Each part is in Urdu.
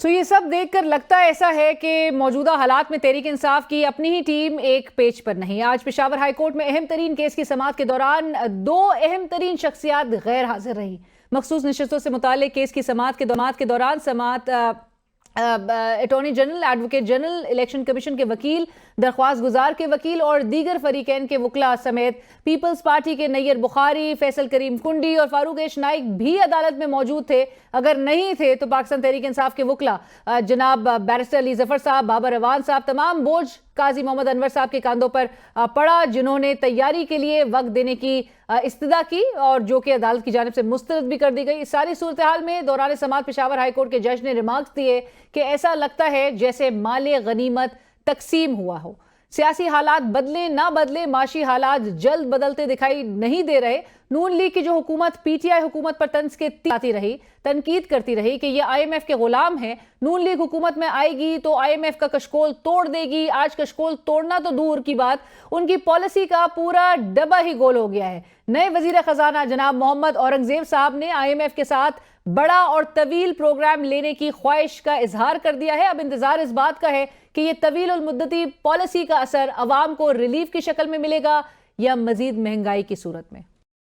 تو یہ سب دیکھ کر لگتا ایسا ہے کہ موجودہ حالات میں تحریک انصاف کی اپنی ہی ٹیم ایک پیج پر نہیں. آج پشاور ہائی کورٹ میں اہم ترین کیس کی سماعت کے دوران 2 اہم ترین شخصیات غیر حاضر رہی. مخصوص نشستوں سے متعلق کیس کی سماعت کے دوران سماعت attorney general, advocate general, election commission کے وکیل، درخواست گزار کے وکیل اور دیگر فریقین کے وکلاء سمیت پیپلز پارٹی کے نیر بخاری، فیصل کریم کنڈی اور فاروق ایش نائک بھی عدالت میں موجود تھے. اگر نہیں تھے تو پاکستان تحریک انصاف کے وکلاء جناب بیرسٹر علی ظفر صاحب، بابر اعوان صاحب، تمام بوجھ قاضی محمد انور صاحب کے کاندھوں پر پڑا، جنہوں نے تیاری کے لیے وقت دینے کی استدعا کی اور جو کہ عدالت کی جانب سے مسترد بھی کر دی گئی. اس ساری صورتحال میں دوران سماعت پشاور ہائی کورٹ کے جج نے ریمارکس دیے کہ ایسا لگتا ہے جیسے مال غنیمت تقسیم ہوا ہو. سیاسی حالات بدلیں نہ بدلیں، معاشی حالات جلد بدلتے دکھائی نہیں دے رہے. نون لیگ کی جو حکومت پی ٹی آئی حکومت پر طنز کے آتی رہی، تنقید کرتی رہی کہ یہ آئی ایم ایف کے غلام ہیں. نون لیگ حکومت میں آئے گی تو آئی ایم ایف کا کشکول توڑ دے گی. آج کشکول توڑنا تو دور کی بات، ان کی پالیسی کا پورا ڈبہ ہی گول ہو گیا ہے. نئے وزیر خزانہ جناب محمد اورنگزیب صاحب نے آئی ایم ایف کے ساتھ بڑا اور طویل پروگرام لینے کی خواہش کا اظہار کر دیا ہے. اب انتظار اس بات کا ہے کہ یہ طویل المدتی پالیسی کا اثر عوام کو ریلیف کی شکل میں ملے گا یا مزید مہنگائی کی صورت میں.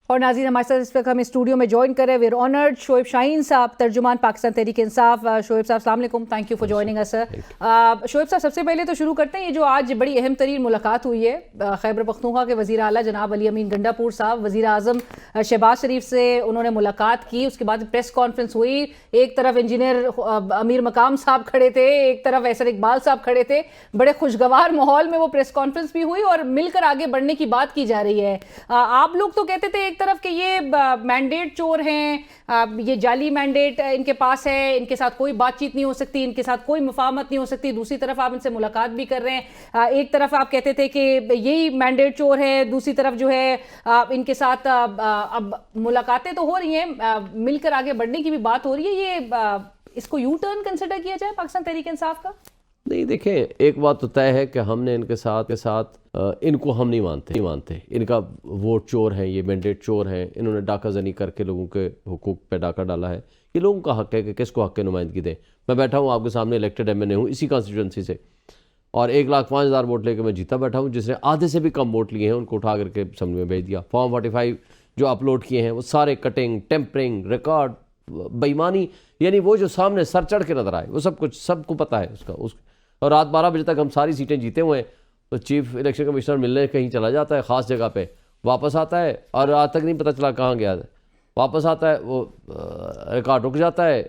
اور ناظرین، ہمارے ساتھ اس وقت ہمیں اسٹوڈیو میں جوائن کر رہے ہیں ویئر آنرڈ شعیب شاہین صاحب، ترجمان پاکستان تحریک انصاف. شعیب صاحب السلام علیکم، تھینک یو فار جوائننگ اس. شعیب صاحب، سب سے پہلے تو شروع کرتے ہیں، یہ جو آج بڑی اہم ترین ملاقات ہوئی ہے خیبر پختونخوا کے وزیر اعلیٰ جناب علی امین گنڈا پور صاحب، وزیر اعظم شہباز شریف سے انہوں نے ملاقات کی. اس کے بعد پریس کانفرنس ہوئی. ایک طرف انجینئر امیر مقام صاحب کھڑے تھے، ایک طرف ایسر اقبال صاحب کھڑے تھے. بڑے خوشگوار ماحول میں وہ پریس کانفرنس بھی ہوئی اور مل کر آگے بڑھنے کی بات کی جا رہی ہے. آپ لوگ تو کہتے تھے ایک طرف کہ یہ مینڈیٹ چور ہیں، یہ جعلی مینڈیٹ ان کے پاس ہے، ان کے ساتھ کوئی بات چیت نہیں ہو سکتی، ان کے ساتھ کوئی مفاہمت نہیں ہو سکتی. دوسری طرف آپ ان سے ملاقات بھی کر رہے ہیں. ایک طرف آپ کہتے تھے کہ یہی مینڈیٹ چور ہے، دوسری طرف جو ہے ان کے ساتھ اب ملاقاتیں تو ہو رہی ہیں، مل کر آگے بڑھنے کی بھی بات ہو رہی ہے. یہ اس کو یو ٹرن کنسیڈر کیا جائے پاکستان تحریک انصاف کا؟ نہیں، دیکھیں، ایک بات تو طے ہے کہ ہم نے ان کے ساتھ ان کو ہم نہیں مانتے. ان کا ووٹ چور ہیں، یہ مینڈیٹ چور ہیں، انہوں نے ڈاکہ زنی کر کے لوگوں کے حقوق پہ ڈاکہ ڈالا ہے. یہ لوگوں کا حق ہے کہ کس کو حق کی نمائندگی دیں. میں بیٹھا ہوں آپ کے سامنے، الیکٹڈ ایم این اے ہوں اسی کانسٹیٹوئنسی سے، اور 1,05,000 ووٹ لے کے میں جیتا بیٹھا ہوں. جس نے آدھے سے بھی کم ووٹ لیے ہیں ان کو اٹھا کر کے اسمبلی میں بھیج دیا. فارم 45 جو اپلوڈ کیے ہیں وہ سارے کٹنگ، ٹیمپرنگ، ریکارڈ، بےایمانی، یعنی وہ جو سامنے سر چڑھ کے نظر آئے وہ سب کچھ سب کو پتہ ہے اس کا. اور رات 12 بجے تک ہم ساری سیٹیں جیتے ہوئے ہیں. تو چیف الیکشن کمشنر ملنے کہیں چلا جاتا ہے خاص جگہ پہ، واپس آتا ہے اور آج تک نہیں پتہ چلا کہاں گیا ہے. واپس آتا ہے وہ ریکارڈ رک جاتا ہے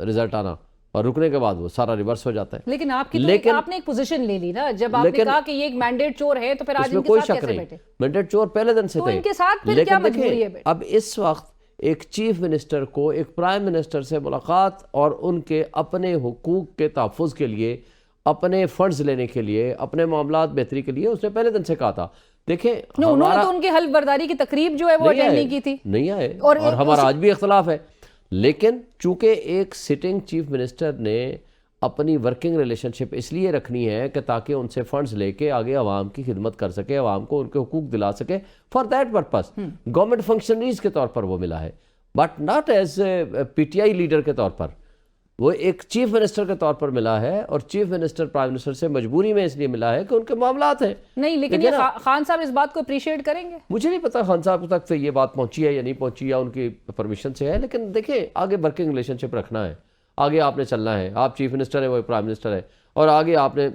رزلٹ آنا، اور رکنے کے بعد وہ سارا ریورس ہو جاتا ہے. لیکن آپ نے ایک پوزیشن لے لی نا، جب آپ نے کہا کہ یہ ایک مینڈیٹ چور ہے تو پھر آج ان کے ساتھ کیسے بیٹھے؟ مینڈیٹ چور پہلے دن سے تھے، تو ان کے ساتھ پھر کیا مجبوری ہے؟ اب اس وقت ایک چیف منسٹر کو ایک پرائم منسٹر سے ملاقات اور ان کے اپنے حقوق کے تحفظ کے لیے، اپنے فنڈز لینے کے لیے، اپنے معاملات بہتری کے لیے اس نے پہلے دن سے کہا تھا. دیکھیں، انہوں نے تو ان کی حلف برداری کی تقریب جو ہے وہ اٹینڈ نہیں کی تھی، نہیں آئے، اور ہمارا آج بھی اختلاف ہے. لیکن چونکہ ایک سٹنگ چیف منسٹر نے اپنی ورکنگ ریلیشن شپ اس لیے رکھنی ہے کہ تاکہ ان سے فنڈز لے کے آگے عوام کی خدمت کر سکے، عوام کو ان کے حقوق دلا سکے. For that purpose government functionaries کے طور پر وہ ملا ہے، but not as P T I leader کے طور پر. وہ ایک چیف منسٹر کے طور پر ملا ہے، اور چیف منسٹر پرائم منسٹر سے مجبوری میں اس لیے ملا ہے کہ ان کے معاملات ہیں. نہیں، لیکن یہ خان صاحب اس بات کو اپریشیٹ کریں گے؟ مجھے نہیں پتا خان صاحب تک تو یہ بات پہنچی ہے یا نہیں پہنچی، یا ان کی پرمیشن سے ہے. لیکن دیکھیں، آگے ورکنگ ریلیشن شپ رکھنا ہے، آگے آپ نے چلنا ہے. آپ چیف منسٹر ہیں، وہ پرائم منسٹر ہے، اور آگے آپ نے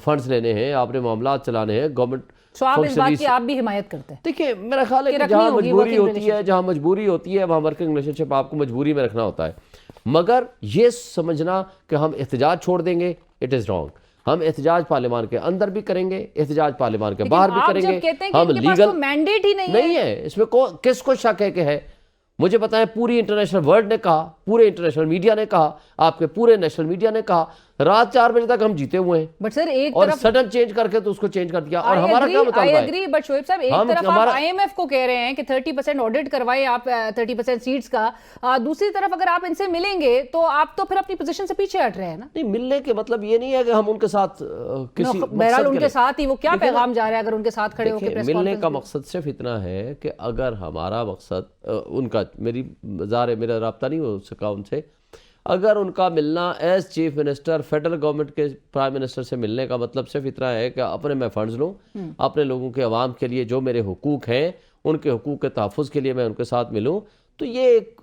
فنڈز لینے ہیں، آپ نے معاملات چلانے ہیں. گورنمنٹ آپ اس بات کی آپ بھی حمایت کرتے ہیں؟ دیکھیں، میرا خیال ہے کہ جہاں مجبوری ہوتی ہے وہاں ورکنگ ریلیشن شپ آپ کو مجبوری میں رکھنا ہوتا ہے. مگر یہ سمجھنا کہ ہم احتجاج چھوڑ دیں گے، اٹ از رانگ. ہم احتجاج پارلیمان کے اندر بھی کریں گے، احتجاج پارلیمان کے باہر بھی کریں گے. ہم لیگل مینڈیٹ ہی نہیں ہے اس میں، کس کو شک ہے کہ ہے؟ مجھے بتائیں، پوری انٹرنیشنل ورلڈ نے کہا، پورے انٹرنیشنل میڈیا نے کہا، آپ کے پورے نیشنل میڈیا نے کہا، رات 4 بجے تک ہم جیتے ہوئے ہیں. بٹ سر ایک اور سڈن چینج کر کے تو اس کو چینج کر دیا. اور ہمارا کیا مطالبہ ہے؟ ایگری، بٹ شعیب صاحب ایک طرف آپ آئی ایم ایف کو کہہ رہے ہیں کہ 30% آڈٹ کروائے آپ 30% سیٹس کا، دوسری طرف اگر آپ ان سے ملیں گے تو آپ تو پھر اپنی پوزیشن سے پیچھے ہٹ رہے ہیں نا. نہیں، ملنے کے مطلب یہ نہیں ہے کہ ہم ان کے ساتھ کسی بہرحال ان کے ساتھ ہی وہ کیا پیغام جا رہا ہے اگر ان کے ساتھ کھڑے ہو کے پریس ملنے کا مقصد صرف اتنا ہے کہ اگر ہمارا مقصد ان کا، میرا رابطہ نہیں ہو سکا ان سے، اگر ان کا ملنا as chief minister federal government کے پرائم منسٹر سے ملنے کا مطلب صرف اتنا ہے کہ اپنے میں فنڈز لوں، اپنے لوگوں کے عوام کے لیے جو میرے حقوق ہیں ان کے حقوق کے تحفظ کے لیے میں ان کے ساتھ ملوں، تو یہ ایک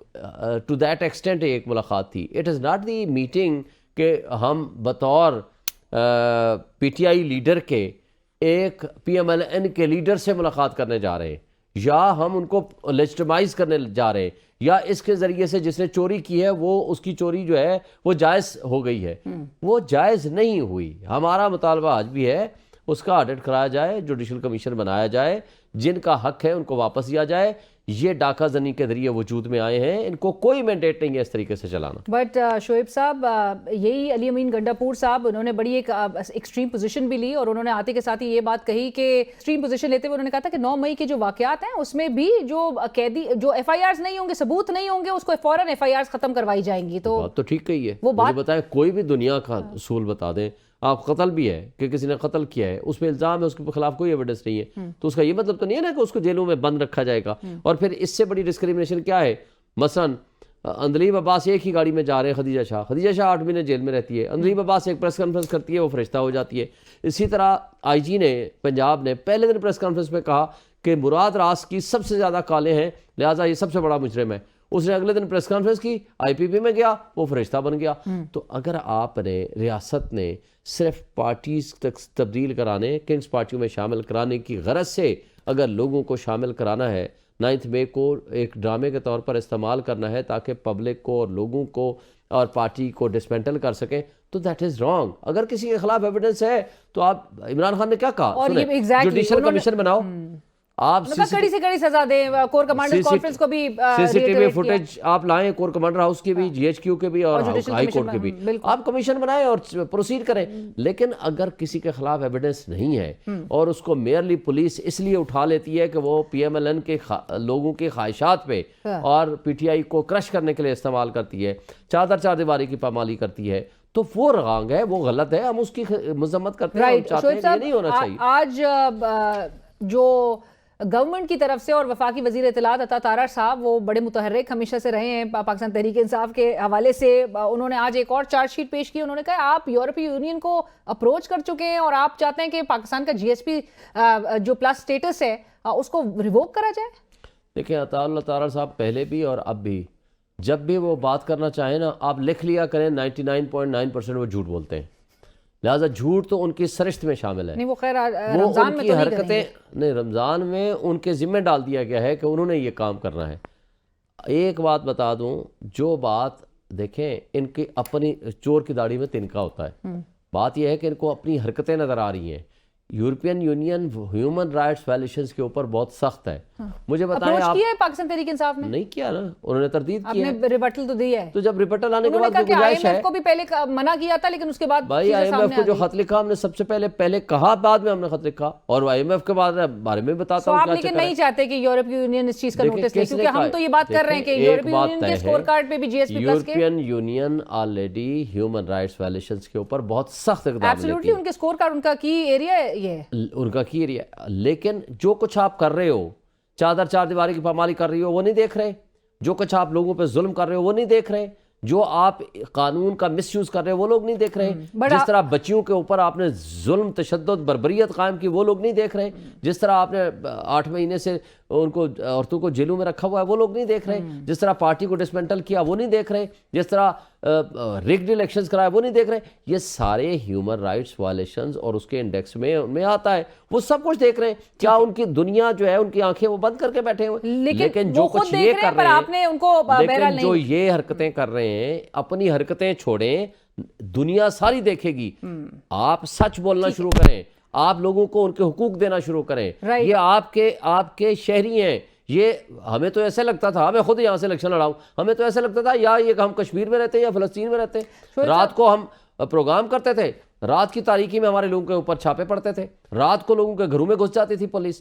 ٹو دیٹ ایکسٹینٹ ایک ملاقات تھی. It is not the meeting کہ ہم بطور پی ٹی آئی لیڈر کے ایک پی ایم ایل این کے لیڈر سے ملاقات کرنے جا رہے ہیں، یا ہم ان کو لیجٹمائز کرنے جا رہے ہیں، یا اس کے ذریعے سے جس نے چوری کی ہے وہ اس کی چوری جو ہے وہ جائز ہو گئی ہے. وہ جائز نہیں ہوئی. ہمارا مطالبہ آج بھی ہے اس کا آڈٹ کرایا جائے، جوڈیشل کمیشن بنایا جائے، جن کا حق ہے ان کو واپس دیا جائے. یہ ڈاکہ زنی کے ذریعے وجود میں آئے ہیں، ان کو کوئی مینڈیٹ نہیں ہے اس طریقے سے چلانا. بٹ شعیب صاحب، یہی علی امین گنڈا پور صاحب، انہوں نے بڑی ایک ایکسٹریم پوزیشن بھی لی، اور انہوں نے آتے کے ساتھ ہی یہ بات کہی کہ ایکسٹریم پوزیشن لیتے ہوئے انہوں نے کہا تھا کہ 9 مئی کے جو واقعات ہیں اس میں بھی جو قیدی جو ایف آئی آرز نہیں ہوں گے، ثبوت نہیں ہوں گے، اس کو فوراً ایف آئی آرز ختم کروائی جائیں گی. تو بات تو ٹھیک کہی ہے. وہ مجھے بتائیں کوئی بھی دنیا کا اصول بتا دیں، آپ قتل بھی ہے کہ کسی نے قتل کیا ہے، اس پہ الزام ہے، اس کے خلاف کوئی ایویڈنس نہیں ہے، تو اس کا یہ مطلب تو نہیں ہے نا کہ اس کو جیلوں میں بند رکھا جائے گا. اور پھر اس سے بڑی ڈسکریمنیشن کیا ہے؟ مثلا اندلیب عباس ایک ہی گاڑی میں جا رہے ہیں، خدیجہ شاہ 8 مہینے جیل میں رہتی ہے، اندلیب عباس ایک پریس کانفرنس کرتی ہے، وہ فرشتہ ہو جاتی ہے. اسی طرح آئی جی نے پنجاب نے پہلے دن پریس کانفرنس میں کہا کہ مراد راس کی سب سے زیادہ کالیں ہیں، لہٰذا یہ سب سے بڑا مجرم ہے. اس نے اگلے دن پریس کانفرنس کی، آئی پی پی میں گیا، وہ فرشتہ بن گیا. تو اگر آپ نے ریاست نے صرف پارٹیز تک تبدیل کرانے، کنگز پارٹیوں میں شامل کرانے کی غرض سے اگر لوگوں کو شامل کرانا ہے، 9 مئی کو ایک ڈرامے کے طور پر استعمال کرنا ہے تاکہ پبلک کو اور لوگوں کو اور پارٹی کو ڈسمینٹل کر سکیں، تو دیٹ از رانگ. اگر کسی کے خلاف ایویڈنس ہے تو آپ، عمران خان نے کیا کہا، جوڈیشل کمیشن بناؤ، آپ کڑی سے کڑی سزا دیں. کور کمانڈر کانفرنس کو بھی سی ٹی وی فوٹیج آپ لائیں، کور کمانڈر ہاؤس کی بھی، جی ایچ کیو کے بھی اور ہائی کورٹ کے بھی، آپ کمیشن بنائیں اور پروسیڈ کریں. لیکن اگر کسی کے خلاف ایویڈنس نہیں ہے اور اس کو میئرلی پولیس اس لیے اٹھا لیتی ہے کہ وہ پی ایم ایل این کے لوگوں کی خواہشات پہ اور پی ٹی آئی کو کرش کرنے کے لیے استعمال کرتی ہے، چار دیواری کی پامالی کرتی ہے، تو وہ رانگ ہے، وہ غلط ہے. ہم اس کی مذمت کرتے ہیں، ہم چاہتے ہیں کہ یہ نہیں ہونا چاہیے. آج جو گورنمنٹ کی طرف سے اور وفاقی وزیر اطلاعات عطا تارڑ صاحب، وہ بڑے متحرک ہمیشہ سے رہے ہیں پاکستان تحریک انصاف کے حوالے سے. انہوں نے آج ایک اور چارج شیٹ پیش کی. انہوں نے کہا آپ یورپی یونین کو اپروچ کر چکے ہیں اور آپ چاہتے ہیں کہ پاکستان کا جی ایس پی جو پلس سٹیٹس ہے اس کو ریووک کرا جائے. دیکھیں عطا اللہ تارڑ صاحب پہلے بھی اور اب بھی جب بھی وہ بات کرنا چاہیں نا، آپ لکھ لیا کریں 99.9% وہ جھوٹ بولتے ہیں، لہٰذا جھوٹ تو ان کی سرشت میں شامل ہے. نہیں، وہ خیر وہ رمضان ان میں کی تو حرکتیں نہیں، رمضان میں ان کے ذمہ ڈال دیا گیا ہے کہ انہوں نے یہ کام کرنا ہے. ایک بات بتا دوں، جو بات دیکھیں ان کی اپنی چور کی داڑھی میں تنکا ہوتا ہے. بات یہ ہے کہ ان کو اپنی حرکتیں نظر آ رہی ہیں. European union human rights violations کے اوپر بہت سخت ہے. مجھے بتائیں آپ کیا ہے پاکستان تحریک انصاف نے؟ نہیں کیا نا، انہوں نے تردید کی ہے. آپ نے ریبٹل تو دی ہے. تو جب ریبٹل آنے کے بعد انہوں نے کہا کہ گنجائش آئی ایم ہے، ایف کو بھی پہلے منع کیا تھا لیکن اس کے بعد بھائی آئی ایم ایف کو جو خط لکھا ہم نے سب سے پہلے کہا، بعد میں ہم نے خط لکھا، اور آئی ایم ایف کے بارے میں بتاتا ہوں. آپ لیکن نہیں چاہتے کہ یورپی یونین اس چیز کا نوٹس لے، کیونکہ ہم تو یہ بات کر رہے ہیں کہ یورپی یونین کے اسکور کارڈ پہ بھی جی ایس پی پلس کے European union already human rights violations کے اوپر بہت سخت اقدام لیتی ہے. ایبسلیوٹلی ان کے اسکور کارڈ، ان کا کی ایریا یہ ہے، ان کا کی ایریا. لیکن جو کچھ آپ کر رہے ہو، چار دیواری کی پامالی کر رہی ہو، وہ نہیں دیکھ رہے. جو کچھ آپ لوگوں پہ ظلم کر رہے ہو وہ نہیں دیکھ رہے. جو آپ قانون کا مس یوز کر رہے ہیں وہ لوگ نہیں دیکھ رہے. جس طرح بچیوں کے اوپر آپ نے ظلم، تشدد، بربریت قائم کی وہ لوگ نہیں دیکھ رہے. جس طرح آپ نے 8 مہینے سے ان کو عورتوں کو جیلوں میں رکھا ہوا ہے وہ لوگ نہیں دیکھ رہے. جس طرح پارٹی کو ڈسمینٹل کیا وہ نہیں دیکھ رہے. جس طرح ریگڈ الیکشنز کرائے وہ نہیں دیکھ رہے. یہ سارے ہیومن رائٹس وائلیشنز اور اس کے انڈیکس میں آتا ہے، وہ سب کچھ دیکھ رہے ہیں. کیا ان کی دنیا جو ہے، ان کی آنکھیں وہ بند کر کے بیٹھے ہوئے؟ لیکن جو کچھ یہ کر رہے ہیں، لیکن جو یہ حرکتیں کر رہے ہیں، اپنی حرکتیں چھوڑیں، دنیا ساری دیکھے گی. آپ سچ بولنا شروع کریں، آپ لوگوں کو ان کے حقوق دینا شروع کریں. یہ آپ کے شہری ہیں. یہ ہمیں تو ایسے لگتا تھا، میں خود یہاں سے الیکشن لڑاؤں، ہمیں تو ایسے لگتا تھا یا یہ ہم کشمیر میں رہتے ہیں یا فلسطین میں رہتے ہیں. رات کو ہم پروگرام کرتے تھے، رات کی تاریکی میں ہمارے لوگوں کے اوپر چھاپے پڑتے تھے، رات کو لوگوں کے گھروں میں گھس جاتی تھی پولیس،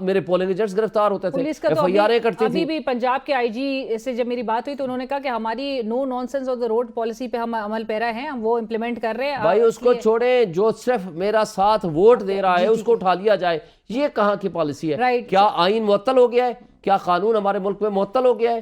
میرے پولنگ ایجنٹس گرفتار ہوتے تھے، ایف آئی آریں کرتی تھی. ابھی بھی پنجاب کے آئی جی سے جب میری بات ہوئی تو انہوں نے کہا کہ ہماری no nonsense of the road policy پہ ہم عمل پیرا ہیں، ہم وہ امپلیمنٹ کر رہے ہیں. بھائی اس کو چھوڑیں، جو صرف میرا ساتھ ووٹ دے رہا ہے اس کو اٹھا لیا جائے. یہ کہاں کی پالیسی ہے؟ کیا آئین معطل ہو گیا ہے؟ کیا قانون ہمارے ملک میں معطل ہو گیا ہے؟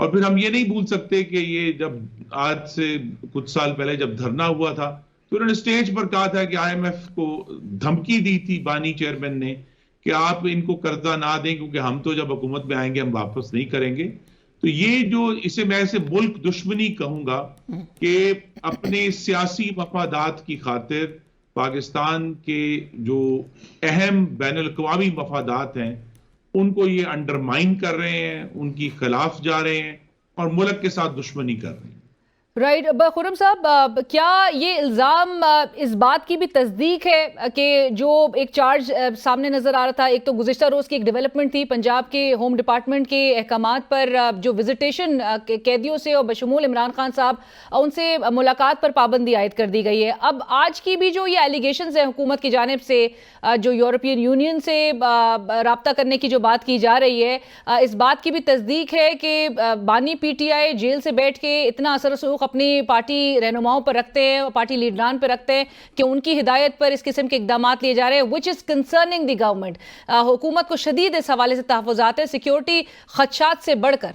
اور پھر ہم یہ نہیں بھول سکتے کہ یہ جب آج سے کچھ سال پہلے جب دھرنا ہوا تھا تو انہوں نے اسٹیج پر کہا تھا کہ آئی ایم ایف کو دھمکی دی تھی بانی چیئرمین نے کہ آپ ان کو قرضہ نہ دیں کیونکہ ہم تو جب حکومت میں آئیں گے ہم واپس نہیں کریں گے. تو یہ جو اسے میں ایسے ملک دشمنی کہوں گا کہ اپنے سیاسی مفادات کی خاطر پاکستان کے جو اہم بین الاقوامی مفادات ہیں ان کو یہ انڈرمائن کر رہے ہیں, ان کی خلاف جا رہے ہیں اور ملک کے ساتھ دشمنی کر رہے ہیں. رائٹ. خرم صاحب, کیا یہ الزام اس بات کی بھی تصدیق ہے کہ جو ایک چارج سامنے نظر آ رہا تھا, ایک تو گزشتہ روز کی ایک ڈیولپمنٹ تھی پنجاب کے ہوم ڈپارٹمنٹ کے احکامات پر جو وزٹیشن قیدیوں سے اور بشمول عمران خان صاحب ان سے ملاقات پر پابندی عائد کر دی گئی ہے. اب آج کی بھی جو یہ ایلیگیشنز ہیں حکومت کی جانب سے, جو یورپین یونین سے رابطہ کرنے کی جو بات کی جا رہی ہے, اس بات کی بھی تصدیق ہے کہ بانی پی ٹی آئی جیل سے بیٹھ کے اتنا اثر و رسوخ اپنی پارٹی رہنماؤں پر رکھتے ہیں, پارٹی لیڈران پر رکھتے ہیں کہ ان کی ہدایت پر اس قسم کے اقدامات لیے جا رہے ہیں, which is concerning the government. حکومت کو شدید اس حوالے سے تحفظات ہیں سیکیورٹی خدشات سے بڑھ کر.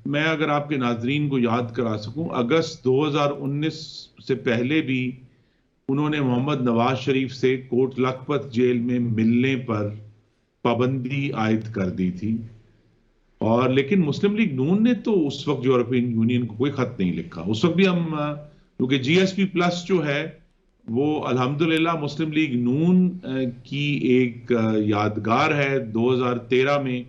میں اگر آپ کے ناظرین کو یاد کرا سکوں, اگست 2019 سے پہلے بھی انہوں نے محمد نواز شریف سے کوٹ لکھپت جیل میں ملنے پر پابندی عائد کر دی تھی, اور لیکن مسلم لیگ نون نے تو اس وقت یورپین یونین کو کوئی خط نہیں لکھا. اس وقت بھی ہم کیونکہ جی ایس پی پلس جو ہے وہ الحمدللہ مسلم لیگ نون کی ایک یادگار ہے 2013 میں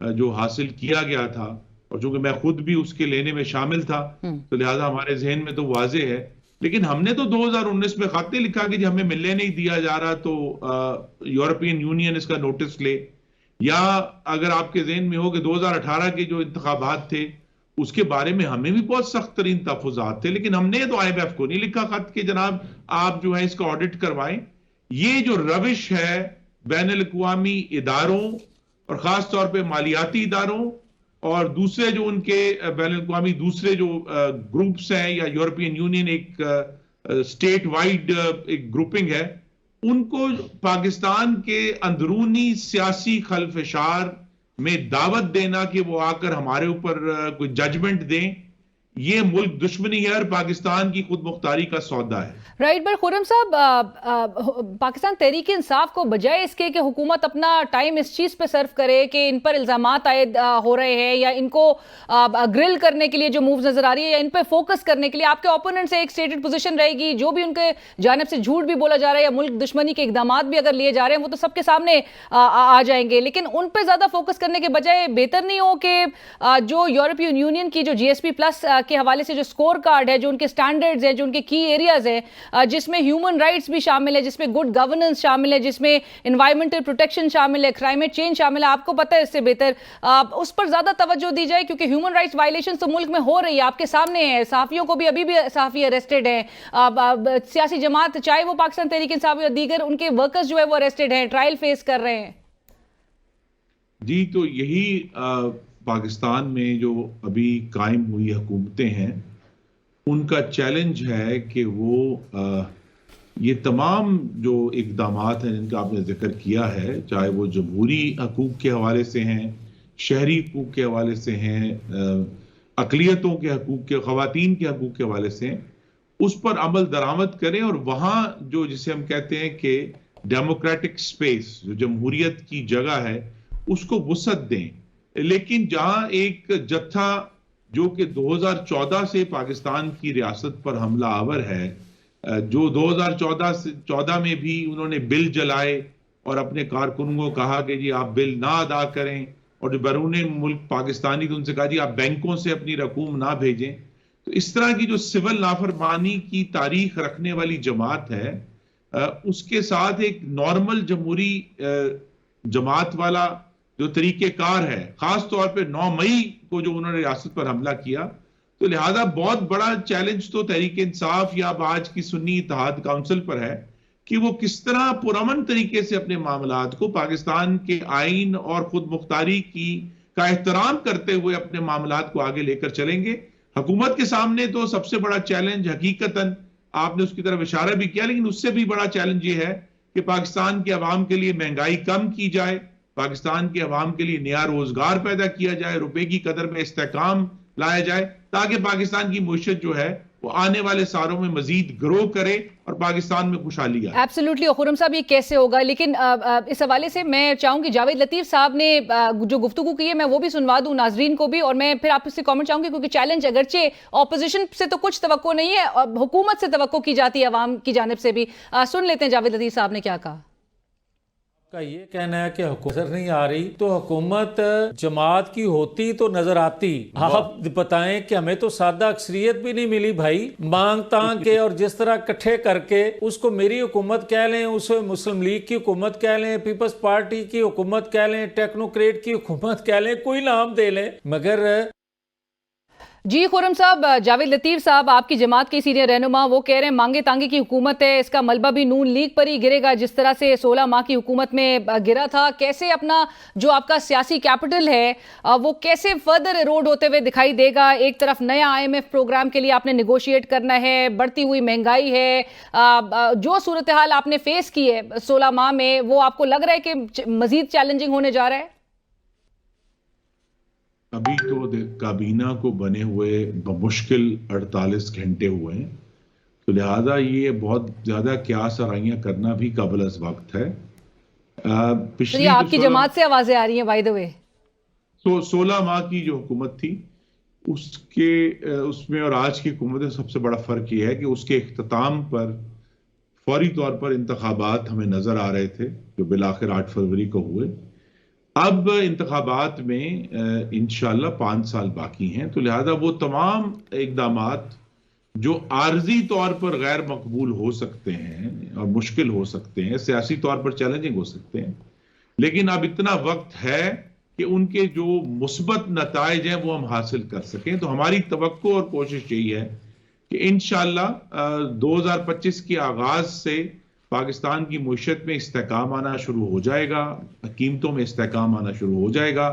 جو حاصل کیا گیا تھا, اور چونکہ میں خود بھی اس کے لینے میں شامل تھا تو لہذا ہمارے ذہن میں تو واضح ہے. لیکن ہم نے تو 2019 میں خط نہیں لکھا کہ جب ہمیں ملنے نہیں دیا جا رہا تو یورپین یونین اس کا نوٹس لے, یا اگر آپ کے ذہن میں ہو کہ 2018 کے جو انتخابات تھے اس کے بارے میں ہمیں بھی بہت سخت ترین تحفظات تھے, لیکن ہم نے تو آئی ایم ایف کو نہیں لکھا خط کہ جناب آپ جو ہے اس کا آڈٹ کروائیں. یہ جو روش ہے بین الاقوامی اداروں اور خاص طور پہ مالیاتی اداروں اور دوسرے جو ان کے بین الاقوامی دوسرے جو گروپس ہیں, یا یورپین یونین ایک اسٹیٹ وائڈ ایک گروپنگ ہے, ان کو پاکستان کے اندرونی سیاسی خلفشار میں دعوت دینا کہ وہ آ کر ہمارے اوپر کوئی ججمنٹ دیں, یہ ملک دشمنی ہے اور پاکستان کی خود مختاری کا سودا ہے. رائٹ. بٹ خرم صاحب, پاکستان تحریک انصاف کو بجائے اس کے کہ حکومت اپنا ٹائم اس چیز پہ صرف کرے کہ ان پر الزامات عائد ہو رہے ہیں یا ان کو گرل کرنے کے لیے جو مووز نظر آ رہی ہے یا ان پہ فوکس کرنے کے لیے آپ کے اوپوننٹ سے ایک اسٹیٹڈ پوزیشن رہے گی, جو بھی ان کے جانب سے جھوٹ بھی بولا جا رہا ہے یا ملک دشمنی کے اقدامات بھی اگر لیے جا رہے ہیں وہ تو سب کے سامنے آ جائیں گے, لیکن ان پہ زیادہ فوکس کرنے کے بجائے بہتر نہیں ہو کہ جو یورپین یونین کی جو جی ایس پی پلس کے حوالے سے جو سکور کارڈ ہے, جو ان کے سٹینڈرڈز ہیں, جو ان کے کی ایریاز ہیں, جس میں ہیومن رائٹس بھی شامل ہے, جس میں گڈ گورننس شامل ہے, جس میں انوائرمنٹل پروٹیکشن شامل ہے, کلائمیٹ چینج شامل ہے, آپ کو پتہ ہے اس سے بہتر اس پر زیادہ توجہ دی جائے, کیونکہ ہیومن رائٹس وائلیشنز تو ملک میں ہو رہی ہے, آپ کے سامنے ہیں. صحافیوں کو بھی ابھی بھی صحافی اریسٹڈ ہیں, سیاسی جماعت چاہے وہ پاکستان تحریک انصاف یا دیگر ان کے ورکرز جو ہے وہ اریسٹڈ ہیں, ٹرائل فیس کر رہے ہیں. جی, تو یہی پاکستان میں جو ابھی قائم ہوئی حکومتیں ہیں ان کا چیلنج ہے کہ وہ یہ تمام جو اقدامات ہیں جن کا آپ نے ذکر کیا ہے, چاہے وہ جمہوری حقوق کے حوالے سے ہیں, شہری حقوق کے حوالے سے ہیں, اقلیتوں کے حقوق کے, خواتین کے حقوق کے حوالے سے ہیں, اس پر عمل درآمد کریں اور وہاں جو جسے ہم کہتے ہیں کہ ڈیموکریٹک سپیس, جو جمہوریت کی جگہ ہے, اس کو وسعت دیں. لیکن جہاں ایک جتھا جو کہ 2014 سے پاکستان کی ریاست پر حملہ آور ہے, جو 2014 میں بھی انہوں نے بل جلائے اور اپنے کارکنوں کو کہا کہ جی آپ بل نہ ادا کریں, اور جو بیرون ملک پاکستانی تو ان سے کہا جی آپ بینکوں سے اپنی رقوم نہ بھیجیں. تو اس طرح کی جو سول نافرمانی کی تاریخ رکھنے والی جماعت ہے, اس کے ساتھ ایک نارمل جمہوری جماعت والا جو طریقہ کار ہے, خاص طور پہ 9 مئی کو جو انہوں نے ریاست پر حملہ کیا, تو لہذا بہت بڑا چیلنج تو تحریک انصاف یا آج کی سنی اتحاد کونسل پر ہے کہ وہ کس طرح پرامن طریقے سے اپنے معاملات کو پاکستان کے آئین اور خود مختاری کا احترام کرتے ہوئے اپنے معاملات کو آگے لے کر چلیں گے. حکومت کے سامنے تو سب سے بڑا چیلنج حقیقتاً آپ نے اس کی طرف اشارہ بھی کیا, لیکن اس سے بھی بڑا چیلنج یہ ہے کہ پاکستان کے عوام کے لیے مہنگائی کم کی جائے, پاکستان کے عوام کے لیے نیا روزگار پیدا کیا جائے, روپے کی قدر میں استحکام لایا جائے, تاکہ پاکستان کی معیشت جو ہے وہ آنے والے سالوں میں مزید گرو کرے اور پاکستان میں خوشحالی آئے. ایبسلیوٹلی. خرم صاحب یہ کیسے ہوگا؟ لیکن اس حوالے سے میں چاہوں گی جاوید لطیف صاحب نے جو گفتگو کی ہے میں وہ بھی سنوا دوں ناظرین کو بھی, اور میں پھر آپ سے کامنٹ چاہوں گی, کیونکہ چیلنج اگرچہ اپوزیشن سے تو کچھ توقع نہیں ہے, حکومت سے توقع کی جاتی ہے عوام کی جانب سے بھی. سن لیتے ہیں جاوید لطیف صاحب نے کیا کہا. کا یہ کہنا ہے کہ حکومت نظر نہیں آ رہی, تو حکومت جماعت کی ہوتی تو نظر آتی. آپ بتائیں کہ ہمیں تو سادہ اکثریت بھی نہیں ملی بھائی, مانگ تانگ کے اور جس طرح کٹھے کر کے اس کو میری حکومت کہہ لیں, اسے مسلم لیگ کی حکومت کہہ لیں, پیپلز پارٹی کی حکومت کہہ لیں, ٹیکنوکریٹ کی حکومت کہہ لیں, کوئی نام دے لیں, مگر جی خرم صاحب, جاوید لطیف صاحب آپ کی جماعت کے سینئر رہنما, وہ کہہ رہے ہیں مانگے تانگے کی حکومت ہے, اس کا ملبہ بھی نون لیگ پر ہی گرے گا جس طرح سے 16 ماہ کی حکومت میں گرا تھا. کیسے اپنا جو آپ کا سیاسی کیپٹل ہے وہ کیسے فردر ایروڈ ہوتے ہوئے دکھائی دے گا؟ ایک طرف نیا IMF پروگرام کے لیے آپ نے نیگوشیٹ کرنا ہے, بڑھتی ہوئی مہنگائی ہے, جو صورتحال آپ نے فیس کی ہے 16 ماہ میں, وہ آپ کو لگ رہا ہے کہ مزید چیلنجنگ ہونے جا رہا ہے؟ ابھی تو کابینہ کو بنے ہوئے بمشکل 48 گھنٹے ہوئے ہیں, تو لہذا یہ بہت زیادہ قیاس آرائیاں کرنا بھی قابل از وقت ہے. پچھلی آپ کی جماعت سے آوازیں آ رہی ہیں بائی دا وے. 16 ماہ کی جو حکومت تھی اس میں اور آج کی حکومت میں سب سے بڑا فرق یہ ہے کہ اس کے اختتام پر فوری طور پر انتخابات ہمیں نظر آ رہے تھے جو بالآخر 8 فروری کو ہوئے. اب انتخابات میں انشاءاللہ 5 سال باقی ہیں, تو لہذا وہ تمام اقدامات جو عارضی طور پر غیر مقبول ہو سکتے ہیں اور مشکل ہو سکتے ہیں, سیاسی طور پر چیلنجنگ ہو سکتے ہیں, لیکن اب اتنا وقت ہے کہ ان کے جو مثبت نتائج ہیں وہ ہم حاصل کر سکیں. تو ہماری توقع اور کوشش یہی ہے کہ انشاءاللہ 2025 کے آغاز سے پاکستان کی معیشت میں استحکام آنا شروع ہو جائے گا, قیمتوں میں استحکام آنا شروع ہو جائے گا,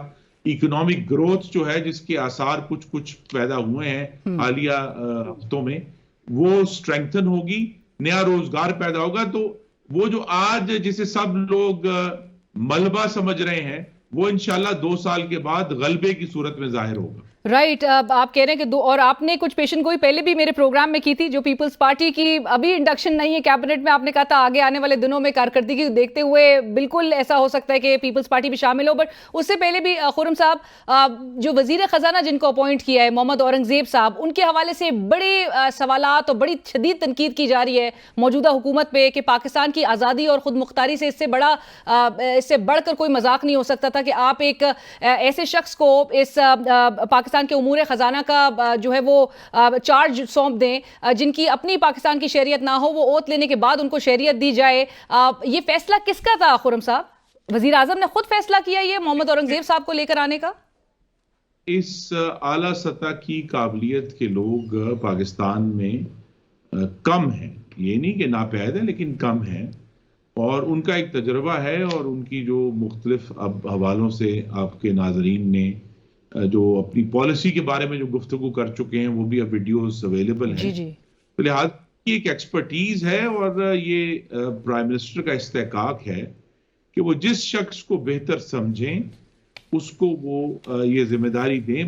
اکنامک گروتھ جو ہے جس کے آثار کچھ پیدا ہوئے ہیں حالیہ ہفتوں میں وہ سٹرینگتھن ہوگی, نیا روزگار پیدا ہوگا. تو وہ جو آج جسے سب لوگ ملبہ سمجھ رہے ہیں وہ انشاءاللہ 2 سال کے بعد غلبے کی صورت میں ظاہر ہوگا. رائٹ. آپ کہہ رہے ہیں کہ اور آپ نے کچھ پیشن گوئی پہلے بھی میرے پروگرام میں کی تھی, جو پیپلز پارٹی کی ابھی انڈکشن نہیں ہے کیبنٹ میں, آپ نے کہا تھا آگے آنے والے دنوں میں کارکردگی دیکھتے ہوئے بالکل ایسا ہو سکتا ہے کہ پیپلز پارٹی بھی شامل ہو. بٹ اس سے پہلے بھی خرم صاحب جو وزیر خزانہ جن کو اپوائنٹ کیا ہے محمد اورنگزیب صاحب, ان کے حوالے سے بڑے سوالات اور بڑی شدید تنقید کی جا رہی ہے موجودہ حکومت پہ کہ پاکستان کی آزادی اور خود مختاری سے اس سے بڑھ کر کوئی مذاق نہیں ہو سکتا تھا کہ آپ ایک ایسے شخص کو اس پاکستان کے امور خزانہ کا جو ہے وہ چارج سونپ دیں جن کی اپنی پاکستان کی شہریت نہ ہو, وہ اوت لینے کے بعد ان کو شہریت دی جائے. یہ فیصلہ کس کا تھا خرم صاحب؟ وزیر اعظم نے خود فیصلہ کیا یہ محمد اورنگزیب صاحب کو لے کر آنے کا؟ اس اعلیٰ سطح کی قابلیت کے لوگ پاکستان میں کم ہیں, یہ نہیں کہ ناپید ہیں لیکن کم ہیں, اور ان کا ایک تجربہ ہے اور ان کی جو مختلف اب حوالوں سے آپ کے ناظرین نے جو اپنی پالیسی کے بارے میں جو گفتگو کر چکے ہیں وہ بھی اب ویڈیوز اویلیبل ہیں. تو لہٰذا یہ ایک ایکسپرٹیز ہے اور یہ پرائم منسٹر کا استحقاق ہے کہ وہ جس شخص کو بہتر سمجھیں اس کو وہ یہ ذمہ داری دیں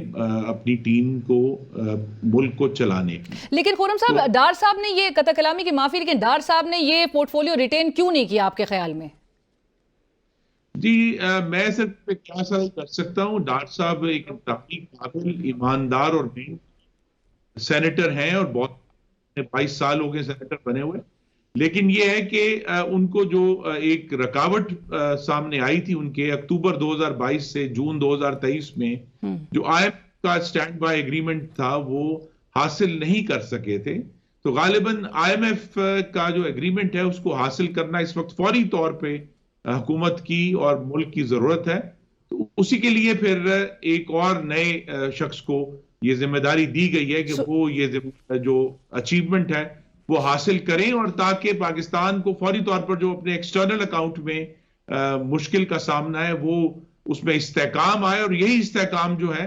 اپنی ٹیم کو ملک کو چلانے کی. لیکن خرم صاحب ڈار صاحب نے یہ قطع کلامی کی معافی, لیکن ڈار صاحب نے یہ پورٹ فولیو ریٹین کیوں نہیں کیا آپ کے خیال میں؟ جی میں صرف کیا سوال کر سکتا ہوں, ڈار صاحب ایک انتہائی قابل, ایماندار اور سینیٹر ہیں اور بہت 22 سال ہو گئے سینیٹر بنے ہوئے, لیکن یہ ہے کہ ان کو جو ایک رکاوٹ سامنے آئی تھی ان کے اکتوبر 2022 سے جون 2023 میں جو IMF کا سٹینڈ بائی ایگریمنٹ تھا وہ حاصل نہیں کر سکے تھے. تو غالباً IMF کا جو ایگریمنٹ ہے اس کو حاصل کرنا اس وقت فوری طور پہ حکومت کی اور ملک کی ضرورت ہے. تو اسی کے لیے پھر ایک اور نئے شخص کو یہ ذمہ داری دی گئی ہے کہ وہ یہ جو اچیومنٹ ہے وہ حاصل کریں, اور تاکہ پاکستان کو فوری طور پر جو اپنے ایکسٹرنل اکاؤنٹ میں مشکل کا سامنا ہے وہ اس میں استحکام آئے, اور یہی استحکام جو ہے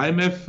IMF,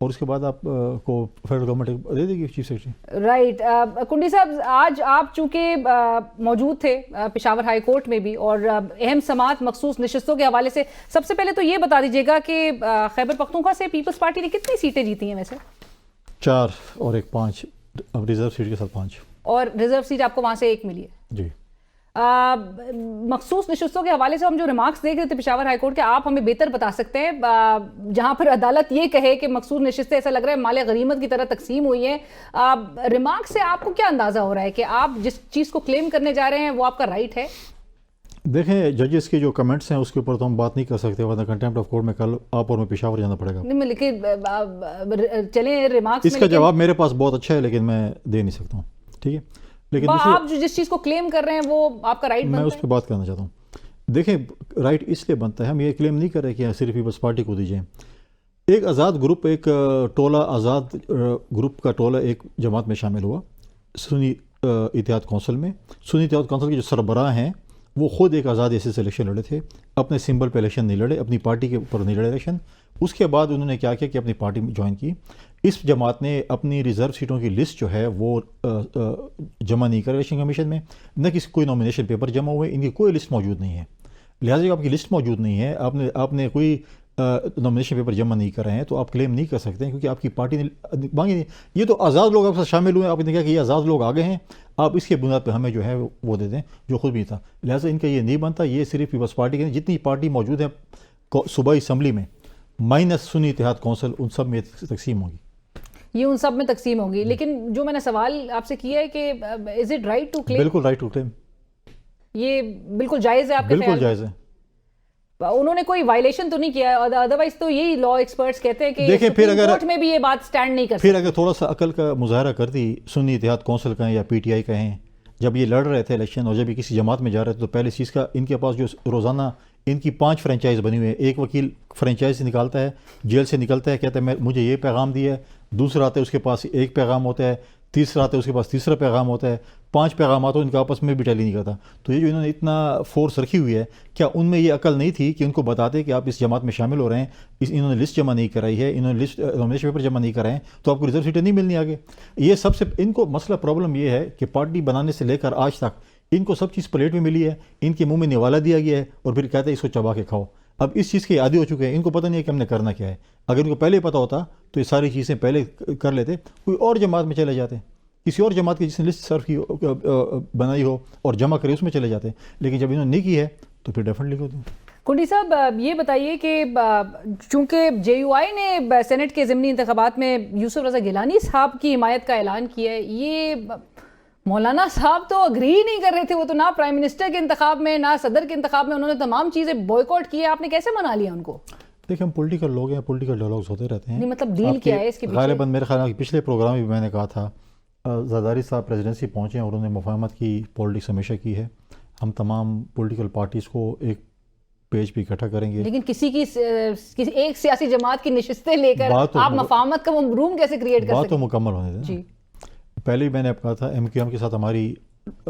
اور اس کے بعد آپ کو فیڈرل گورنمنٹ دے دے گی چیف سیکرٹری. رائٹ. کنڈی صاحب, آج آپ چونکہ موجود تھے پشاور ہائی کورٹ میں بھی اور اہم سماعت مخصوص نشستوں کے حوالے سے, سب سے پہلے تو یہ بتا دیجیے گا کہ خیبر پختونخوا سے پیپلز پارٹی نے کتنی سیٹیں جیتی ہیں ویسے؟ 4 اور ایک 5, اب ریزرو سیٹ کے ساتھ 5. اور ریزرو سیٹ آپ کو وہاں سے 1 ملی ہے. جی. مخصوص نشستوں کے حوالے سے ہم جو ریمارکس دیکھ رہے تھے پشاور ہائی کورٹ کے, آپ ہمیں بہتر بتا سکتے ہیں, جہاں پر عدالت یہ کہے کہ مخصوص نشستیں ایسا لگ رہا ہے مال غنیمت کی طرح تقسیم ہوئی ہیں, ریمارکس سے آپ کو کیا اندازہ ہو رہا ہے کہ آپ جس چیز کو کلیم کرنے جا رہے ہیں وہ آپ کا رائٹ ہے؟ دیکھیں ججز کے جو کمنٹس ہیں اس کے اوپر تو ہم بات نہیں کر سکتے, ورنہ کنٹیمپٹ آف کورٹ میں کل آپ اور میں پشاور جانا پڑے گا. نہیں, لیکن چلیں ریمارکس اس کا جواب میرے پاس بہت اچھا ہے لیکن میں دے نہیں سکتا ہوں, ٹھیک ہے. لیکن آپ جو جس چیز کو کلیم کر رہے ہیں وہ آپ کا رائٹ بنتا ہے. میں اس پہ بات کرنا چاہتا ہوں. دیکھیں رائٹ اس لیے بنتا ہے, ہم یہ کلیم نہیں کر رہے کہ صرف پیپلز پارٹی کو دیجیے. ایک آزاد گروپ, ایک ٹولہ, آزاد گروپ کا ٹولہ ایک جماعت میں شامل ہوا سنی اتحاد کونسل میں. سنی اتحاد کونسل کے جو سربراہ ہیں وہ خود ایک آزاد ایسے سے الیکشن لڑے تھے, اپنے سمبل پہ الیکشن نہیں لڑے, اپنی پارٹی کے اوپر نہیں لڑے الیکشن. اس کے بعد انہوں نے کیا کیا کہ اپنی پارٹی میں جوائن کی. اس جماعت نے اپنی ریزرو سیٹوں کی لسٹ جو ہے وہ جمع نہیں کر الیکشن کمیشن میں, نہ کسی کوئی نامینیشن پیپر جمع ہوئے, ان کی کوئی لسٹ موجود نہیں ہے. لہٰذا جب آپ کی لسٹ موجود نہیں ہے, آپ نے کوئی نامینیشن پیپر جمع نہیں کر رہے ہیں, تو آپ کلیم نہیں کر سکتے ہیں کیونکہ آپ کی پارٹی نے مانگی نہیں. یہ تو آزاد لوگ آپ سے شامل ہوئے, آپ نے کہا کہ یہ آزاد لوگ آگے ہیں, آپ اس کے بنیاد پہ ہمیں جو ہے وہ دے دیں جو خود بھی تھا. لہٰذا ان کا یہ نہیں بنتا. یہ صرف پیپلز پارٹی کے جتنی پارٹی موجود ہے صوبائی اسمبلی میں مائنس سنی اتحاد کونسل, ان سب میں تقسیم ہوگی. یہ ان سب میں تقسیم ہوگی. لیکن جو میں نے سوال آپ سے کیا ہے کہ is it right to claim? بالکل رائٹ ٹو کلیم, یہ بالکل جائز ہے آپ کے خیال؟ بالکل جائز ہے. انہوں نے کوئی وائلیشن تو نہیں کیا, ادروائز تو یہی لا ایکسپرٹس کہتے ہیں کہ دیکھیں پھر اگر کورٹ میں بھی یہ بات سٹینڈ نہیں کر سکتی. پھر اگر تھوڑا سا عقل کا مظاہرہ کرتی سنی اتحاد کونسل کہیں یا پی ٹی آئی کہیں, جب یہ لڑ رہے تھے الیکشن اور جب یہ کسی جماعت میں جا رہے تھے, تو پہلے چیز کا ان کے پاس جو روزانہ ان کی 5 فرنچائز بنی ہوئی ہے. ایک وکیل فرنچائز سے نکالتا ہے, جیل سے نکلتا ہے, کہتا ہے مجھے یہ پیغام دیا ہے, دوسرا آتا ہے اس کے پاس ایک پیغام ہوتا ہے, تیسرا آتا ہے اس کے پاس تیسرا پیغام ہوتا ہے, 5 پیغامات ہو, ان کا آپس میں بھی ٹیلی نہیں کرتا. تو یہ جو انہوں نے اتنا فورس رکھی ہوئی ہے, کیا ان میں یہ عقل نہیں تھی کہ ان کو بتاتے کہ آپ اس جماعت میں شامل ہو رہے ہیں, انہوں نے لسٹ جمع نہیں کرائی ہے, انہوں نے لسٹ نامینیشن پیپر جمع نہیں کرائے ہیں, تو آپ کو ریزرو سیٹیں نہیں ملنی آگے. یہ سب سے ان کو مسئلہ پرابلم یہ ہے کہ پارٹی بنانے سے لے کر آج تک ان کو سب چیز پلیٹ میں ملی ہے, ان کے منہ میں نوالا دیا گیا ہے اور پھر کہتے ہیں اس کو چبا کے کھاؤ. اب اس چیز کے عادی ہو چکے ہیں, ان کو پتہ نہیں ہے کہ ہم نے کرنا کیا ہے. اگر ان کو پہلے پتہ ہوتا تو یہ ساری چیزیں پہلے کر لیتے, کوئی اور جماعت میں چلے جاتے, کسی اور جماعت کی جس نے لسٹ سرو کی بنائی ہو اور جمع کرے اس میں چلے جاتے. لیکن جب انہوں نے نہیں کی ہے تو پھر ڈیفینیٹلی ہوتی. کنڈی صاحب یہ بتائیے کہ چونکہ جے یو آئی نے سینٹ کے ضمنی انتخابات میں یوسف رضا گیلانی صاحب کی حمایت کا اعلان کیا ہے, یہ مولانا صاحب تو اگری ہی نہیں کر رہے تھے. وہ تو نہ پرائم منسٹر کے انتخاب میں نہ صدر کے انتخاب میں, انہوں نے تمام چیزیں بوائیکاٹ کی. آپ نے کیسے منا لیا ان کو؟ دیکھیں ہم پولیٹیکل لوگ ہیں, پولیٹیکل ڈائلاگز ہوتے رہتے ہیں. نہیں مطلب ڈیل کیا ہے اس کے پیچھے؟ غالباً میرے خیال میں پچھلے پروگرام میں بھی میں نے کہا تھا, زرداری صاحب پریزیڈنسی پہنچے ہیں اور انہوں نے مفاہمت کی پولیٹکس ہمیشہ کی ہے. ہم تمام پولیٹیکل پارٹیز کو ایک پیج پہ اکٹھا کریں گے. لیکن کسی ایک سیاسی جماعت کی نشستیں لے کر آپ مفاہمت کا روم کیسے کریٹ کر سکتے ہیں؟ بات تو مکمل ہونے دیں. جی پہلے ہی میں نے کہا تھا ایم کیو ایم کے ساتھ ہماری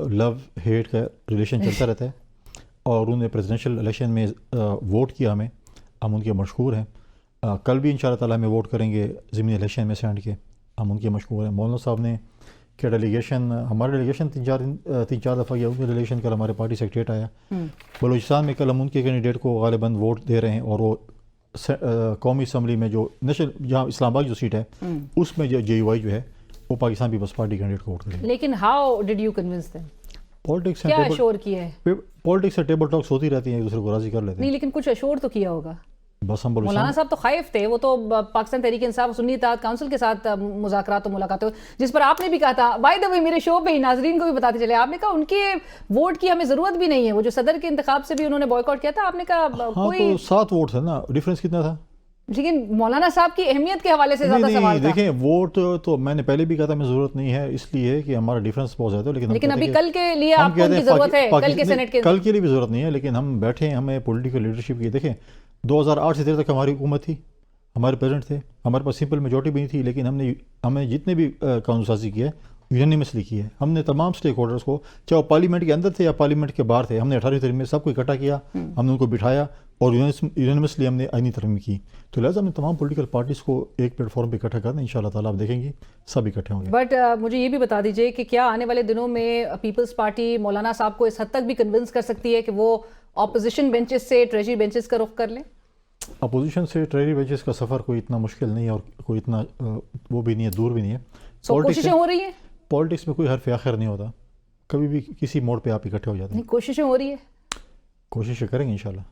لو ہیٹ کا ریلیشن چلتا رہتا ہے, اور انہوں نے پریزیڈنشیل الیکشن میں ووٹ کیا ہمیں, ہم ان کے مشکور ہیں. کل بھی انشاءاللہ تعالیٰ ہمیں ووٹ کریں گے ضمنی الیکشن میں سینڈ کے, ہم ان کے مشکور ہیں. مولانا صاحب نے کہ ڈیلیگیشن, ہمارے ڈیلیگیشن 3-4 دفعہ گیا, ان کے ڈیلیگیشن کل ہمارے پارٹی سیکریٹریٹ آیا بلوچستان میں. کل ہم ان کے کینڈیڈیٹ کو غالباً ووٹ دے رہے ہیں, اور وہ قومی اسمبلی میں جو نیشنل جہاں اسلام آباد جو سیٹ ہے اس میں جے یو آئی جو ہے وہ پاکستان پیپلز پارٹی کینڈیڈیٹ کو ووٹ کریں گے. لیکن how did you convince them? Politics کیا اشور کیا ہے؟ پالیٹکس سے ٹیبل ٹاکس ہوتی رہتی ہیں, ایک دوسرے کو راضی کر لیتے ہیں. نہیں لیکن کچھ اشور تو کیا ہوگا. بس ہم مولانا صاحب تو خائف تھے, وہ تو پاکستان تحریک انصاف سنی اتحاد کونسل کے ساتھ مذاکرات و ملاقاتیں, جس پر آپ نے بھی کہا تھا, بائی دا وے میرے شو پہ ہی ناظرین کو بھی بتاتے چلے, آپ نے کہا ان کے ووٹ کی ہمیں ضرورت بھی نہیں ہے. وہ جو صدر کے انتخاب سے بھی انہوں نے بوائیکاٹ کیا تھا, آپ نے کہا کوئی 7 ووٹ تھے نا, ڈیفرنس کتنا تھا. لیکن مولانا صاحب کی اہمیت کے حوالے سے زیادہ سوال تھا. دیکھیں ووٹ تو میں نے پہلے بھی کہا تھا ہمیں ضرورت نہیں ہے, اس لیے کہ ہمارا ڈیفرنس بہت زیادہ ہے. لیکن ابھی کل کے لیے آپ کو ان کی ضرورت ہے, کل کے سینٹ کے, کل کے لیے بھی ضرورت نہیں ہے. لیکن ہم بیٹھے ہیں, ہمیں پولیٹیکل لیڈرشپ کی. دیکھیں 2008 سے 13 تک ہماری حکومت تھی, ہمارے پریزیڈنٹ تھے, ہمارے پاس سمپل میجورٹی بھی نہیں تھی, لیکن ہم نے جتنے بھی قانون سازی کی ہے یونینیمسلی کی ہے. ہم نے تمام اسٹیک ہولڈرس کو, چاہے وہ پارلیمنٹ کے اندر تھے یا پارلیمنٹ کے باہر تھے, ہم نے 18 تاریخ میں سب کو اکٹھا کیا, ہم نے ان کو بٹھایا, اور یونانیمسلی ہم نے آئینی ترمیم کی. تو لہٰذا ہم نے تمام پولیٹیکل پارٹیز کو ایک پلیٹ فارم پہ اکٹھا کرنا ہے. انشاءاللہ تعالیٰ آپ دیکھیں گے سب اکٹھے ہوں گے. بٹ مجھے یہ بھی بتا دیجئے کہ کیا آنے والے دنوں میں پیپلز پارٹی مولانا صاحب کو اس حد تک بھی کنونس کر سکتی ہے کہ وہ اپوزیشن بینچز سے ٹریجری بینچز کا رخ کر لیں؟ اپوزیشن سے ٹریجری بینچز کا سفر کوئی اتنا مشکل نہیں ہے اور کوئی اتنا وہ بھی نہیں ہے، دور بھی نہیں ہے. تو کوششیں ہو رہی ہیں؟ پالیٹکس میں کوئی حرف آخر نہیں ہوتا، کبھی بھی کسی موڑ پہ آپ اکٹھے ہو جاتے ہیں. کوششیں ہو رہی ہے، کوششیں کریں گے انشاءاللہ.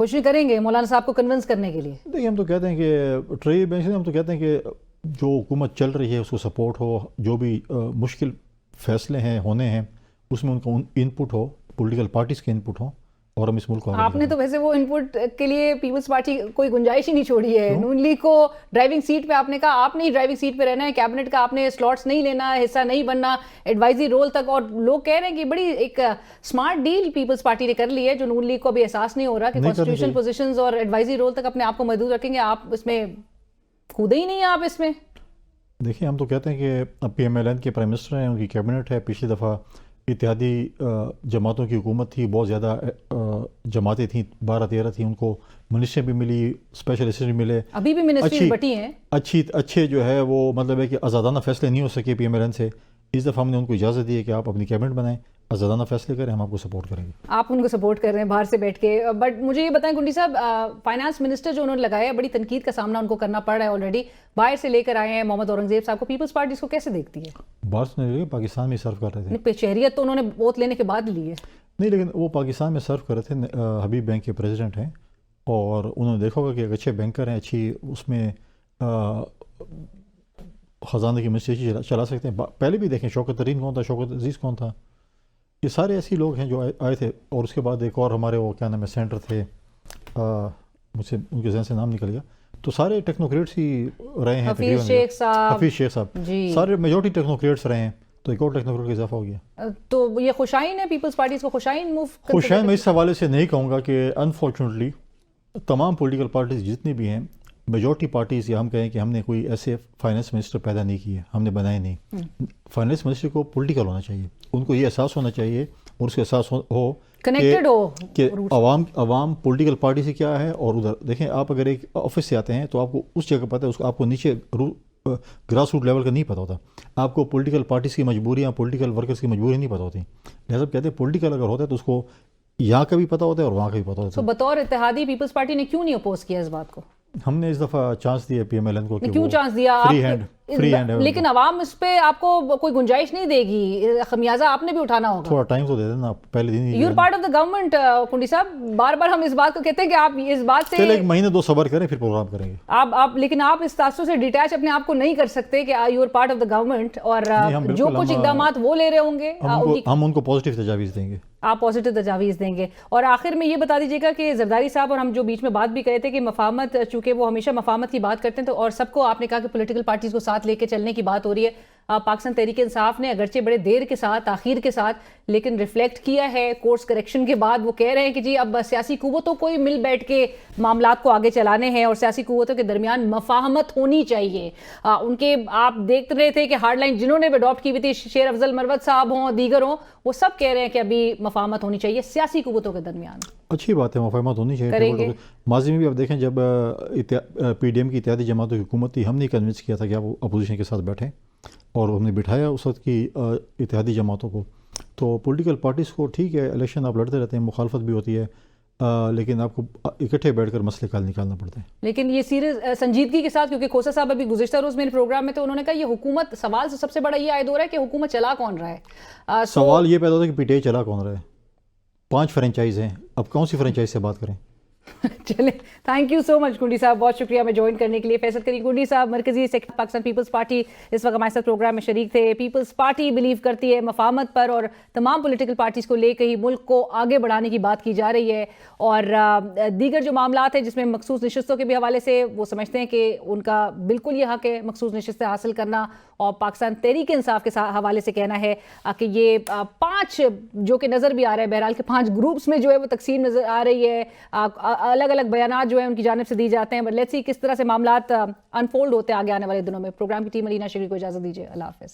کوشش کریں گے مولانا صاحب کو کنونس کرنے کے لیے. دیکھیے ہم تو کہتے ہیں کہ ٹریجری بینچ ہم تو کہتے ہیں کہ جو حکومت چل رہی ہے اس کو سپورٹ ہو، جو بھی مشکل فیصلے ہیں ہونے ہیں اس میں ان کا انپٹ ہو، پولیٹیکل پارٹیز کے انپٹ ہوں اور ہم اس ملک کو آگے آپ نے تو ویسے وہ انپٹ کے لیے پیپلز پارٹی کوئی گنجائش ہی نہیں چھوڑی ہے. نون لیگ کو ڈرائیونگ سیٹ پہ آپ نے کہا آپ نے ہی ڈرائیونگ سیٹ پہ رہنا ہے، کیبنٹ کا آپ نے سلاٹس نہیں لینا، حصہ نہیں بننا، ایڈوائزری رول تک. اور لوگ کہہ رہے ہیں کہ بڑی ایک اسمارٹ ڈیل پیپلز پارٹی نے کر لی ہے جو نون لیگ کو ابھی احساس نہیں ہو رہا کہ کانسٹیٹیوشنل پوزیشنز اور ایڈوائزری رول تک اپنے آپ کو محدود رکھیں گے. آپ اس میں کودے ہی نہیں ہیں آپ اس میں. دیکھیں ہم تو کہتے ہیں کہ اب پی ایم ایل این کے پرائم منسٹر ہیں، ان کی کیبنٹ ہے. پچھلی دفعہ اتحادی جماعتوں کی حکومت تھی، بہت زیادہ جماعتیں تھیں، 12-13 تھیں، ان کو منسٹریاں بھی ملی، اسپیشل اسسٹنٹ بھی ملے. ابھی بھی منسٹریز بٹی ہیں. اچھے جو ہے وہ مطلب ہے کہ آزادانہ فیصلے نہیں ہو سکے پی ایم ایل این سے. اس دفعہ ہم نے ان کو اجازت دی ہے کہ آپ اپنی کیبنٹ بنائیں، آزادانہ فیصلے کریں، ہم آپ کو سپورٹ کریں گے. آپ ان کو سپورٹ کر رہے ہیں باہر سے بیٹھ کے. بٹ مجھے یہ بتائیں گنڈی صاحب، فائنانس منسٹر جو انہوں نے لگایا ہے، بڑی تنقید کا سامنا ان کو کرنا پڑ رہا ہے آلریڈی. باہر سے لے کر آئے ہیں محمد اورنگزیب صاحب کو. پیپلز پارٹی اس کو کیسے دیکھتی ہے؟ باہر سے نہیں، پاکستان میں سرو کر رہے تھے. شہریت تو انہوں نے ووٹ لینے کے بعد لی ہے. نہیں، لیکن وہ پاکستان میں سرو کر رہے تھے. حبیب بینک کے پریزیڈنٹ ہیں اور انہوں نے دیکھا ہوگا کہ ایک اچھے بینکر ہیں، اچھی اس میں خزانہ کی منسٹری چلا سکتے ہیں. پہلے بھی دیکھیں شوکت ترین کون تھا، شوکت عزیز کون تھا، یہ سارے ایسے لوگ ہیں جو آئے تھے. اور اس کے بعد ایک اور ہمارے وہ کیا نام ہے سینٹر تھے، مجھ سے ان کے ذہن سے نام نکل گیا. تو سارے ٹیکنوکریٹس ہی رہے ہیں. حفیظ شیخ صاحب سارے میجورٹی ٹیکنوکریٹس رہے ہیں. تو ایک اور ٹیکنوکریٹ کا اضافہ ہو گیا. تو یہ خوشائن ہے پیپلز پارٹیز کو، خوشائن موو. خوشائن میں اس حوالے سے نہیں کہوں گا کہ انفارچونیٹلی تمام پولیٹیکل پارٹیز جتنی بھی ہیں، میجورٹی پارٹیز، یا ہم کہیں کہ ہم نے کوئی ایسے فائنانس منسٹر پیدا نہیں کیے، ہم نے بنائے نہیں. فائنانس منسٹر کو پولیٹیکل ہونا چاہیے، ان کو یہ احساس ہونا چاہیے اور اس کے احساس ہو کنیکٹڈ ہو کہ عوام پولیٹیکل پارٹی سے کیا ہے. اور ادھر دیکھیں، آپ اگر ایک آفس سے آتے ہیں تو آپ کو اس جگہ پتہ ہے، اس کو آپ کو نیچے گراس روٹ لیول کا نہیں پتہ ہوتا. آپ کو پولیٹیکل پارٹیز کی مجبوریاں، پولیٹیکل ورکرز کی مجبوریاں نہیں پتہ ہوتی. لہٰذا کہتے ہیں پولیٹیکل اگر ہوتا ہے تو اس کو یہاں کا بھی پتہ ہوتا ہے اور وہاں کا بھی پتہ ہوتا ہے. تو بطور اتحادی پیپلز پارٹی نے کیوں نہیں اپوز کیا اس بات کو؟ ہم نے اس دفعہ چانس دیا پی ایم ایل این کو. کیوں چانس دیا؟ Free hand. لیکن عوام اس پہ آپ کو کوئی گنجائش نہیں دے گی، خمیازہ آپ نے بھی اٹھانا ہوگا. تھوڑا ٹائم تو دے دینا، پہلے دن ہی. You are part of the government Kundi صاحب. بار بار ہم اس بات کو کہتے ہیں کہ آپ اس بات سے ایک مہینے 2 صبر کریں پھر پروگرام کریں گے. لیکن آپ اس تاثر سے ڈیٹیچ اپنے آپ کو نہیں کر سکتے کہ you are part of the government, اور جو کچھ اقدامات وہ لے رہے ہوں گے ہم ان کو پازیٹیو تجاویز دیں گے. آپ پازیٹیو تجاویز دیں گے. اور آخر میں یہ بتا دیجیے گا کہ زرداری صاحب، اور ہم جو بیچ میں بات بھی کہے تھے کہ مفاہمت، چونکہ وہ ہمیشہ مفاہمت کی بات کرتے ہیں، تو اور سب کو آپ نے کہا کہ پولیٹیکل پارٹیز کو ساتھ لے کے چلنے کی بات ہو رہی ہے. پاکستان تحریک انصاف نے اگرچہ بڑے دیر کے ساتھ، تاخیر کے ساتھ، لیکن ریفلیکٹ کیا ہے کورس کریکشن کے بعد. وہ کہہ رہے ہیں کہ جی اب سیاسی قوتوں کو ہی مل بیٹھ کے معاملات کو آگے چلانے ہیں اور سیاسی قوتوں کے درمیان مفاہمت ہونی چاہیے. ان کے آپ دیکھ رہے تھے کہ ہارڈ لائن جنہوں نے اڈاپٹ کی ہوئی تھی، شیر افضل مروت صاحب ہوں، دیگر ہوں، وہ سب کہہ رہے ہیں کہ ابھی مفاہمت ہونی چاہیے سیاسی قوتوں کے درمیان. اچھی بات ہے، مفاہمت ہونی چاہیے. ماضی میں بھی آپ دیکھیں جب پی ڈی ایم کی اتحادی جماعتوں کی حکومت تھی، ہم نے کنونس کیا تھا کہ آپ اپوزیشن کے ساتھ بیٹھیں، اور ہم نے بٹھایا اس وقت کی اتحادی جماعتوں کو. تو پولیٹیکل پارٹیز کو ٹھیک ہے، الیکشن آپ لڑتے رہتے ہیں، مخالفت بھی ہوتی ہے، لیکن آپ کو اکٹھے بیٹھ کر مسئلے کا حل نکالنا پڑتا ہے. لیکن یہ سیریز سنجیدگی کے ساتھ، کیونکہ کھوسا صاحب ابھی گزشتہ روز میرے پروگرام میں تھے، انہوں نے کہا یہ حکومت، سوال سے سب سے بڑا یہ عائد ہو رہا ہے کہ حکومت چلا کون رہا ہے. سوال یہ پیدا ہوتا ہے کہ پی ٹی آئی چلا کون رہا ہے. 5 فرنچائز ہیں، اب کون سی فرنچائز سے بات کریں. چلیں، تھینک یو سو مچ کنڈی صاحب، بہت شکریہ ہمیں جوائن کرنے کے لیے. فیصل کریم کنڈی صاحب، مرکزی سیکرٹری پاکستان پیپلز پارٹی، اس وقت ہمارے ساتھ پروگرام میں شریک تھے. پیپلز پارٹی بلیو کرتی ہے مفاہمت پر، اور تمام پولیٹیکل پارٹیز کو لے کے ہی ملک کو آگے بڑھانے کی بات کی جا رہی ہے. اور دیگر جو معاملات ہیں جس میں مخصوص نشستوں کے بھی حوالے سے وہ سمجھتے ہیں کہ ان کا بالکل یہ حق ہے مخصوص نشستیں حاصل کرنا. اور پاکستان تحریک انصاف کے حوالے سے کہنا ہے کہ یہ 5 جو کہ نظر بھی آ رہا ہے بہرحال کہ 5 گروپس میں جو ہے وہ تقسیم نظر آ رہی ہے، الگ الگ بیانات جو ہیں ان کی جانب سے دی جاتے ہیں. بٹ لیٹس سی کس طرح سے معاملات انفولڈ ہوتے ہیں آگے آنے والے دنوں میں. پروگرام کی ٹیم علینا شریف کو اجازت دیجیے. اللہ حافظ.